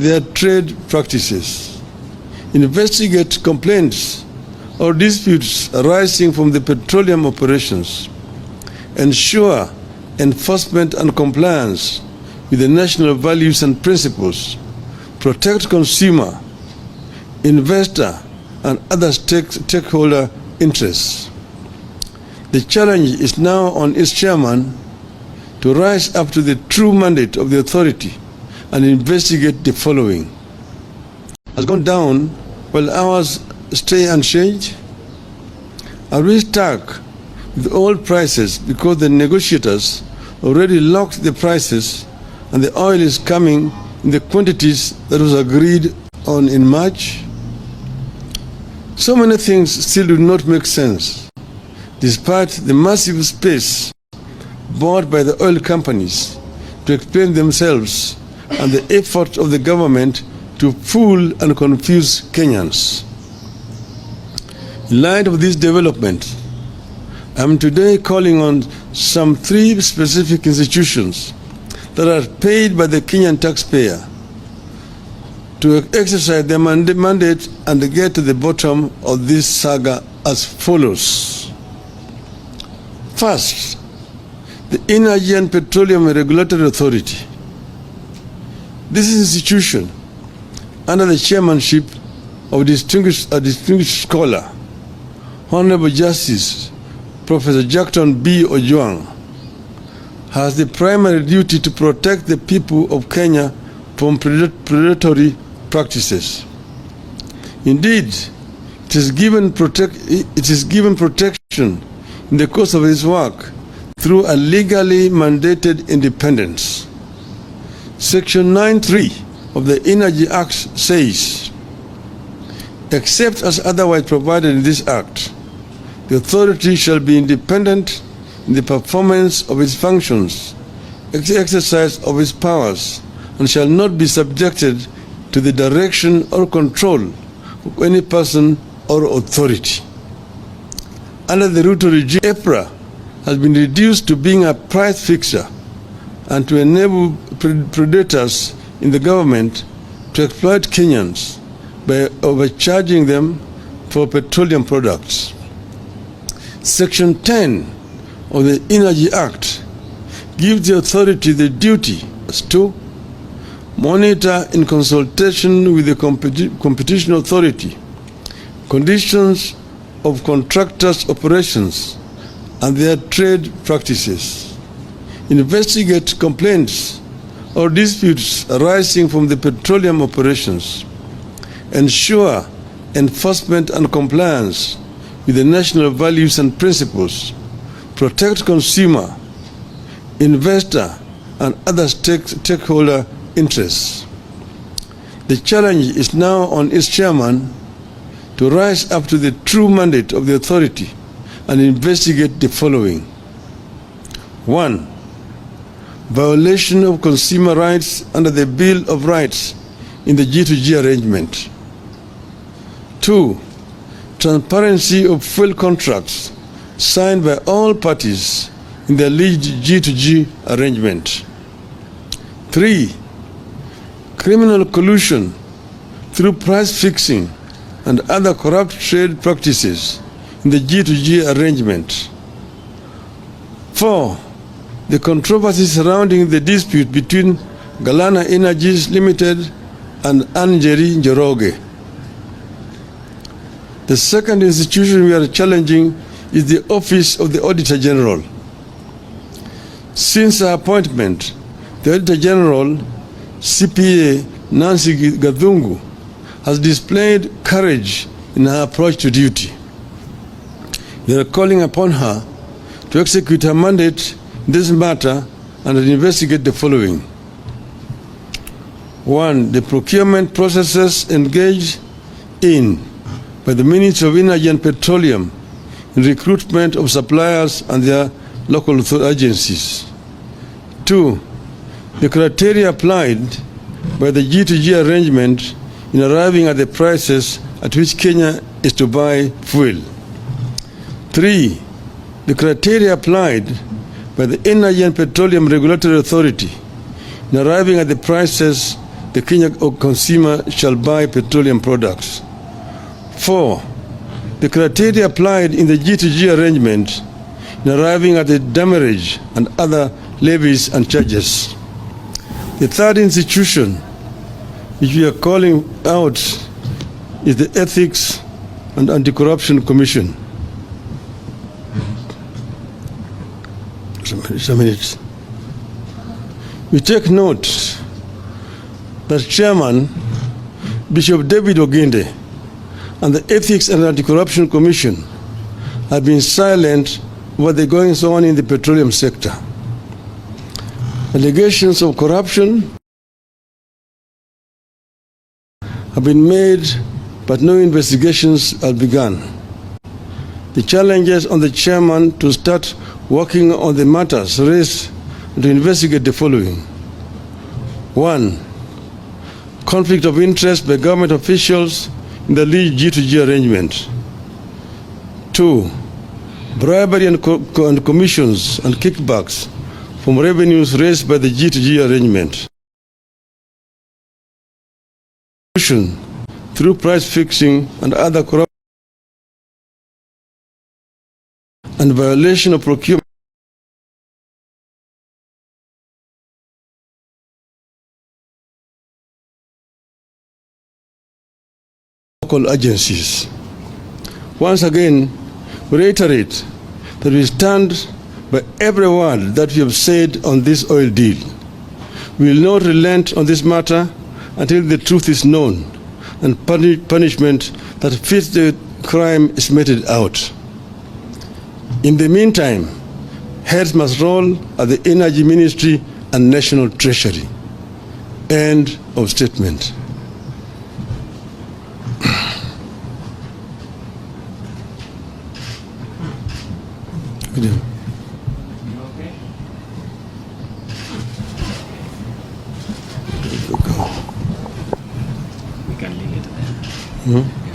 their trade practices, investigate complaints or disputes arising from the petroleum operations, ensure enforcement and compliance with the national values and principles, protect consumer, investor, and other stakeholder interests. The challenge is now on its chairman to rise up to the true mandate of the authority and investigate the following. Has gone down while ours stay unchanged? Are we stuck with old prices because the negotiators already locked the prices and the oil is coming in the quantities that was agreed on in March? So many things still do not make sense, despite the massive space bought by the oil companies to explain themselves and the effort of the government to fool and confuse Kenyans. In light of this development, I am today calling on some 3 specific institutions that are paid by the Kenyan taxpayer to exercise their mandate and get to the bottom of this saga as follows. First, the Energy and Petroleum Regulatory Authority. This institution, under the chairmanship of a distinguished scholar, Honorable Justice Professor Jackton B. Ojwang, has the primary duty to protect the people of Kenya from predatory practices. Indeed, it is given protection in the course of its work through a legally mandated independence. Section 9(3) of the Energy Act says, except as otherwise provided in this Act, the authority shall be independent in the performance of its functions, exercise of its powers, and shall not be subjected to the direction or control of any person or authority. Under the Ruto regime, EPRA has been reduced to being a price fixer and to enable predators in the government to exploit Kenyans by overcharging them for petroleum products. Section 10 of the Energy Act gives the authority the duty to monitor in consultation with the competition authority conditions of contractors' operations and their trade practices, investigate complaints or disputes arising from the petroleum operations, ensure enforcement and compliance with the national values and principles, protect consumer, investor, and other stakeholder interests. The challenge is now on its chairman to rise up to the true mandate of the authority and investigate the following. 1. Violation of consumer rights under the Bill of Rights in the G2G arrangement. 2. Transparency of fuel contracts signed by all parties in the alleged G2G arrangement. 3. Criminal collusion through price fixing and other corrupt trade practices in the G2G arrangement. 4. The controversy surrounding the dispute between Galana Energies Limited and Anjeri Njoroge. The second institution we are challenging is the Office of the Auditor General. Since her appointment, the Auditor General, CPA Nancy Gathungu, has displayed courage in her approach to duty. We are calling upon her to execute her mandate in this matter and investigate the following. 1. The procurement processes engaged in by the Ministry of Energy and Petroleum in recruitment of suppliers and their local agencies. 2. The criteria applied by the G2G arrangement in arriving at the prices at which Kenya is to buy fuel. 3. The criteria applied by the Energy and Petroleum Regulatory Authority in arriving at the prices the Kenya consumer shall buy petroleum products. 4. The criteria applied in the G2G arrangement in arriving at the demurrage and other levies and charges. The third institution which we are calling out is the Ethics and Anti-Corruption Commission. Just a minute. We take note that Chairman Bishop David Oginde and the Ethics and Anti-Corruption Commission have been silent about the goings on in the petroleum sector. Allegations of corruption have been made, but no investigations have begun. The challenges on the chairman to start working on the matters raised and to investigate the following. 1. Conflict of interest by government officials in the lead G2G arrangement. 2. Bribery and commissions and kickbacks from revenues raised by the G2G arrangement. Through price fixing and other corruption and violation of procurement local agencies. Once again, we reiterate that we stand by every word that we have said on this oil deal. We will not relent on this matter until the truth is known and punishment that fits the crime is meted out. In the meantime, heads must roll at the Energy Ministry and National Treasury. End of statement. Okay. We can leave it there.